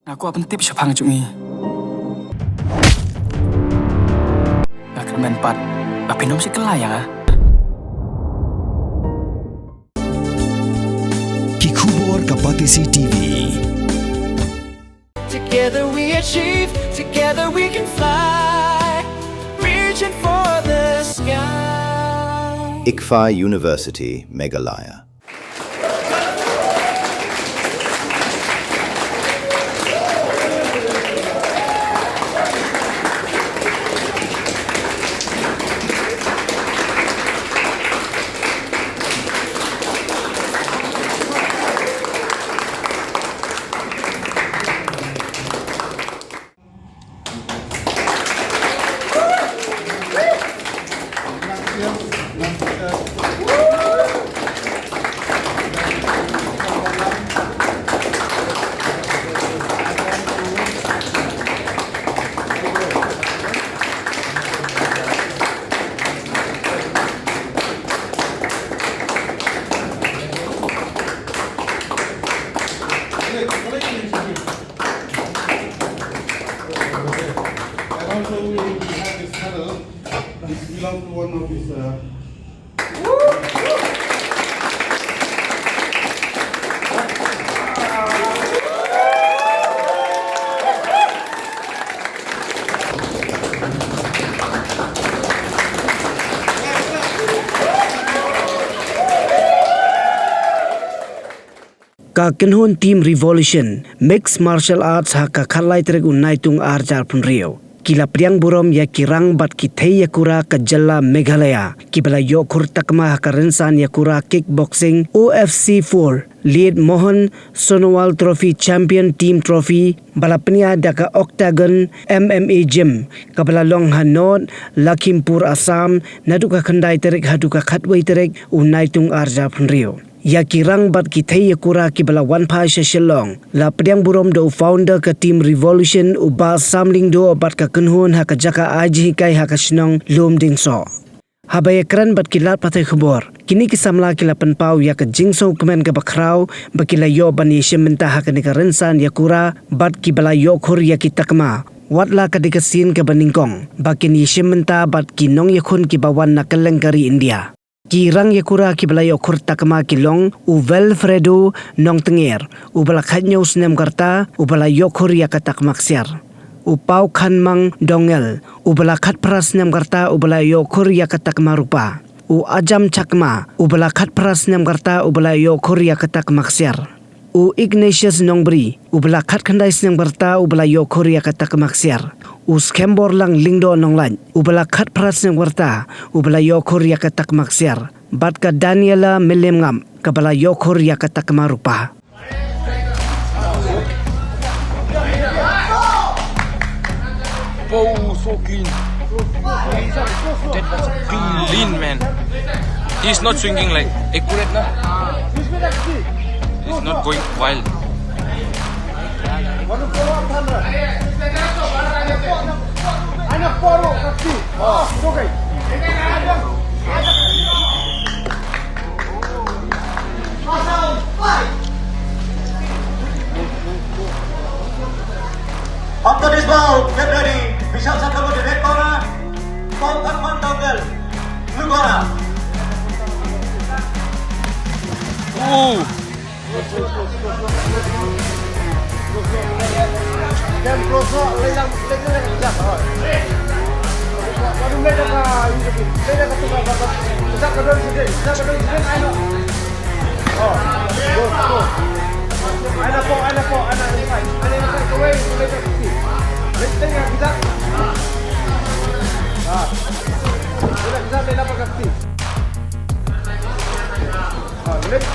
Aku apa tip siapa ngajungi? Gak keren pat, tapi nom sih kelayang ah. Kikubor Kapatisi TV. Together we achieve, together we can fly, reaching for the sky. ICFA University, Meghalaya. Also, we have this medal. This belongs to one of his. Ka kenhun team revolution mixed martial arts ha ka khalai trek unai tung arjar pun rio kila priang burom ya kirang bat ki thei yakura ka jalla Meghalaya kibala yokur takma ha ka rensan yakura kickboxing OFC 4 lead Mohan Sonowal Trophy Champion Team Trophy balapnia daka Octagon MMA Gym kabala long hanot Lakhimpur Assam naduka khandai terek haduka khatwai terek unai tung arjar pun rio ya kirang bat ki thei yakura ki bala one pa shillong la priang burom do founder ka team revolution uba samling do bat ka kunhun ha ka jaka aji kai ha ka snong lum ding so habaya kran bat ki lat pathai khobor kini ki samla ki lapan pau ya ka jingso kemen ka bakrau bakila yo bani shimenta ha ka ni ka rensan yakura bat ki bala yo khur ya ki takma watla ka dikasin ka baningkong bakin yishimenta bat ki nong yakhun ki bawan na kalengkari India Kirang yakura ki bala yokur takma kilong uvel fredo nong tenger ubala khanyo snem karta ubala yokur yakatak maksiar upau khanmang dongel ubala khat pras nem karta ubala yokur yakatak marupa u ajam chakma ubala khat pras nem karta ubala yokur yakatak maksiar u Ignatius Nongbri ubala khat khandai snem karta ubala yokur yakatak maksiar Uskembor lang lingdo nonglan ubala khat pras nem warta ubala yokhor yakatak maksiar batka Daniela Milemngam kabala yokhor yakatak marupa Oh, so clean. That was clean, man. He's not swinging like accurate, na? He's not going wild. After this ball, get ready. Vishal Sakamu di red corner. Paul Karman Dongel, blue corner. Ooh. Can close up, lay down, jump. Baru mereka ini, mereka tukar batas. Kita kedua sini, I know. Oh, go. Aina po, aina inside. Aina inside, go away, mereka kecil. Let's yang kita. Kita bela pakai kecil. Let's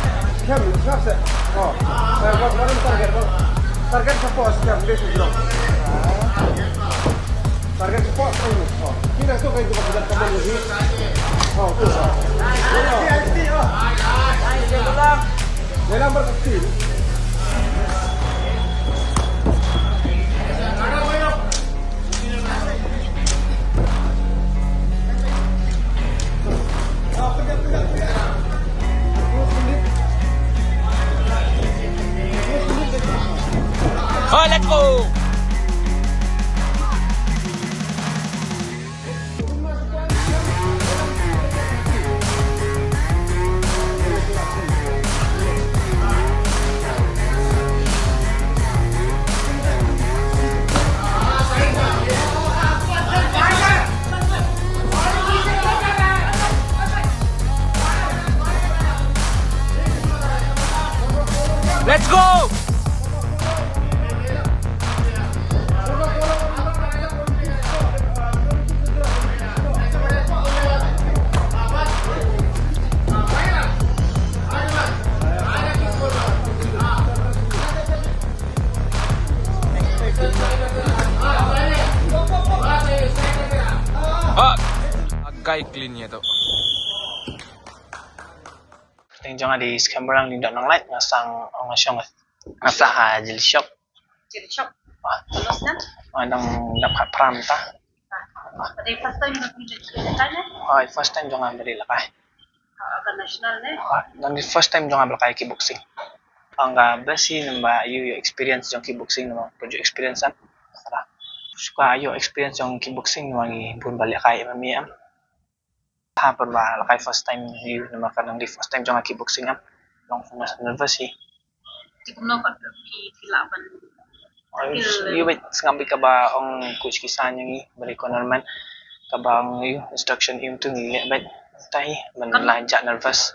come set. Saya buat baru target support siap dia sudah. Target support ini. Kira tu kayak kita dapat kembali lagi. Tu. Dalam berkecil. Oh, let's go. go. Let's go! Agay clean niya to. Ting jangan di scammer lang di nang light ngasang ngasong ngasa jeli shop. Jadi shop. Terus na? Adang dapat pram ta. Pada first time nagpili ka na? Ay first time jangan beri lakay. Aga national na. Dan first time jangan lakay kickboxing. Ang basi namba you experience yung kickboxing no project experience an. Suka yo experience yung kickboxing no ngi bun balik kay mamiam. Hapon ba lakay first time you naman ka nang di first time jangan kickboxing am. Long mas nervous eh. Di ko na pa kilaban. You wait ngabi ka ba ang coach kisan yung balik ko naman ka ba ang instruction yung to nili bet tay man lanja nervous.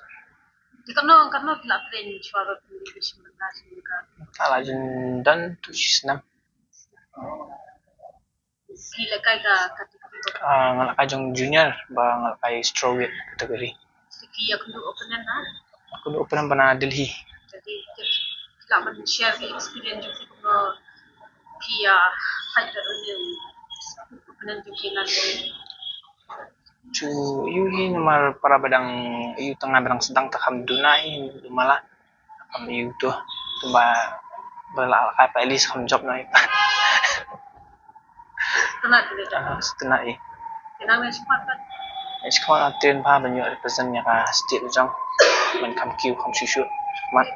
Di ko na kilaban suara pilihan ng ka. Ala jin dan to sisnam. Gila kay ka kategori. Ngalakay yung junior ba ngalakay strawweight category. Sige ako do open na. Ako do open pa na Delhi. Jadi kilaban share the experience yung ko kia fighter yung open yung kinan. Cu yuhi nomor para badang iu tengah badang sedang takam dunai dumala kam iu tu tumba bala apa elis kam job nai. Tenat dia. Tenat eh. Kenang yang cepat kan? Sekarang train pa banyak represent nya ka state jang man kam kiu kam susu mat.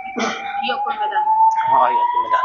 Dia pun beda. Oh iya beda.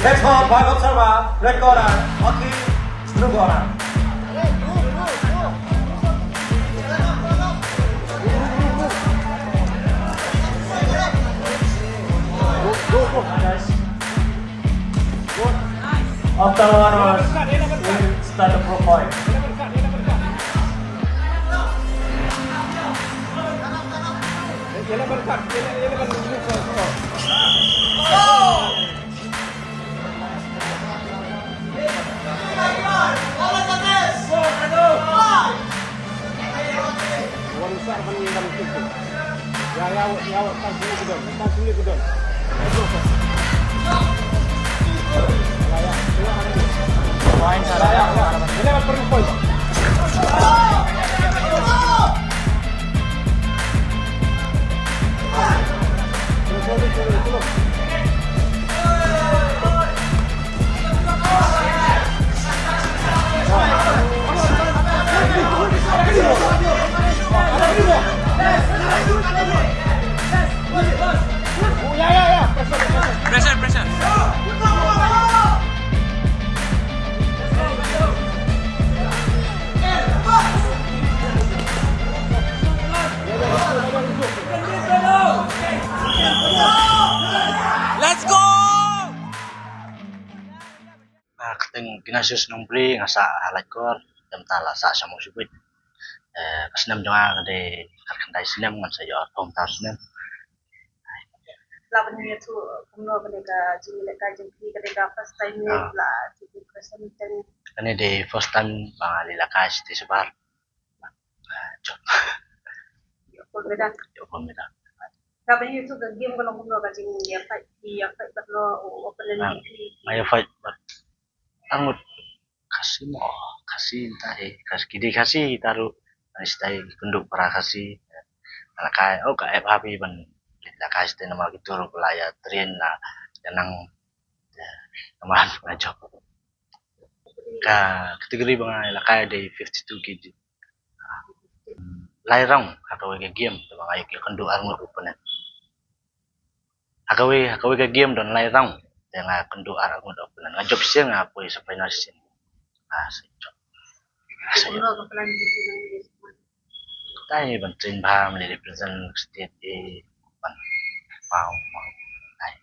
Let's go, Bhai Sharma. Red corner. Hockey. Blue corner. After 1 hour, we'll start the pro fight. teng Ignatius Nombri ngasa halai kor jam tala sa samong subit kasnam jonga de karkandai sinem ngan sayo tong tar sinem laban niya tu kuno ketika jing leka jengki ketika first time ni lah jadi person dan kani de first time bangali lakas ti sebar berbeda. Laban niya tu ke game kalau kuno ke jing dia fight berlo opponent ayo fight angut kasih tahe kasih taruh anistai penduk para kasih alakai ka FHP ban lakai ste nama gitu pelaya train na janang teman ngajak ka kategori bang lakai de 52 kg lairang hakawe ke game bang ayo ke kendu armut opponent hakawe ke game don lairang dengan kendu armut opponent ngajob sih ngapoi sampai nasin sejo kuno ke plan di sini tai ban train ba me represent state e ban mau tai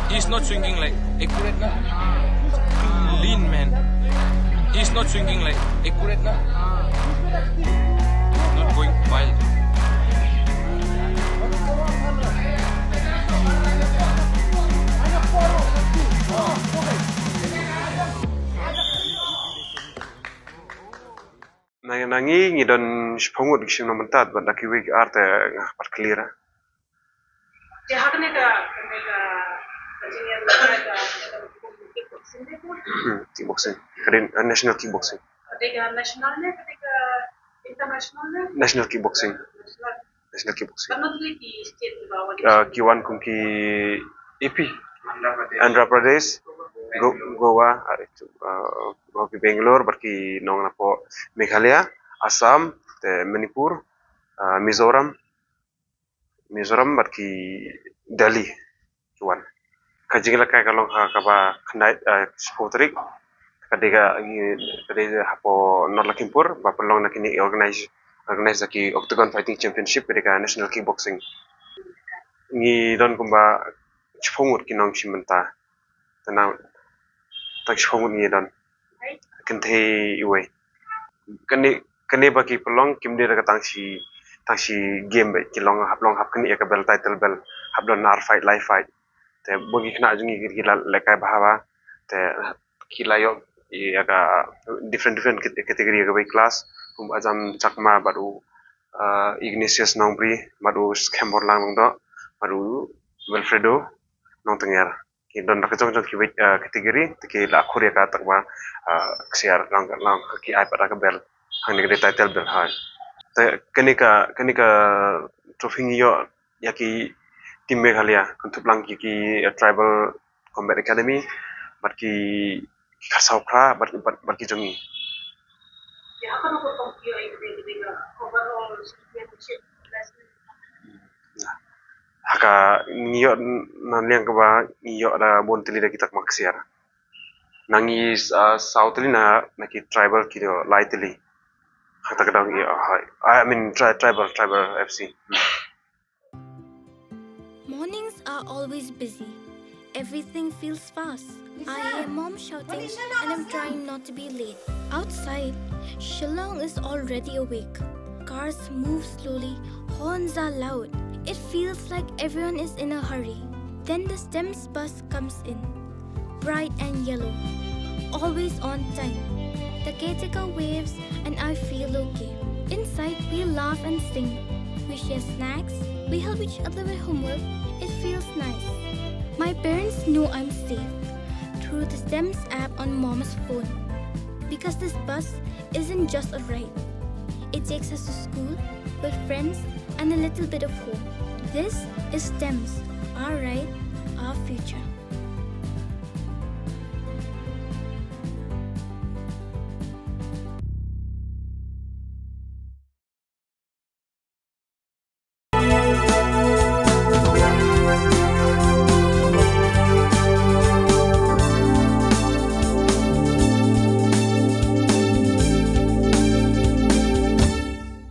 He's not swinging like accurate na. Clean man. He's not swinging like accurate na. Not going wild. Nangi ngidon spongut kishin nomentat bat daki wig arte pat clear. Ya hakne ka jing Kickboxing. Kadin national kickboxing. ketika nasional ne ketika internasional ne National kickboxing. National kickboxing. kan nanti di state di bawah Kiwan kumki EP Andhra Pradesh Goa Gopi Bangalore barki nong napo Meghalaya Assam Manipur Mizoram barki Delhi Kiwan kajing lakai kalong kaba kandai spotrik kadega hapo North Lakhimpur bapalong nakini organize ki Octagon Fighting Championship kadega National Kickboxing ngi don kumba chpongut kinong chimenta tana tak chpongut ngi don kente iwe kane baki pelong kimde daga tangsi game be kilong hap kani ka bel title bel hap don nar fight live fight te bogi kna jungi gila lekai bahawa te kilayo aga different category aga class kum azam chakma baru Ignatius Nombri baru Skembor lang do baru Wilfredo nong tengger ki don nak jong ki category ki la khoria ka takwa ksiar lang ki ai pada ka bel hang ne title bel ha te kenika trophy yo yaki tim Meghalaya kuntup lang ki tribal combat academy barki kasawkra barki jongi ya akan aku kompio ketika overall championship haka ngiyok naliang kaba ngiyok da bon tili da kita maksiar. Nangi south tili na naki tribal kido lai tili. Hata kadang I mean tribal FC. Mornings are always busy. Everything feels fast. I hear mom shouting and I'm trying not to be late. Outside, Shillong is already awake. Cars move slowly, horns are loud. It feels like everyone is in a hurry. Then the STEMS bus comes in, bright and yellow, always on time. The caretaker waves and I feel okay. Inside, we laugh and sing. We share snacks, we help each other with homework. It feels nice. My parents know I'm safe through the STEMS app on mom's phone. Because this bus isn't just a ride. It takes us to school with friends and a little bit of hope. This is STEMS, our ride, our future.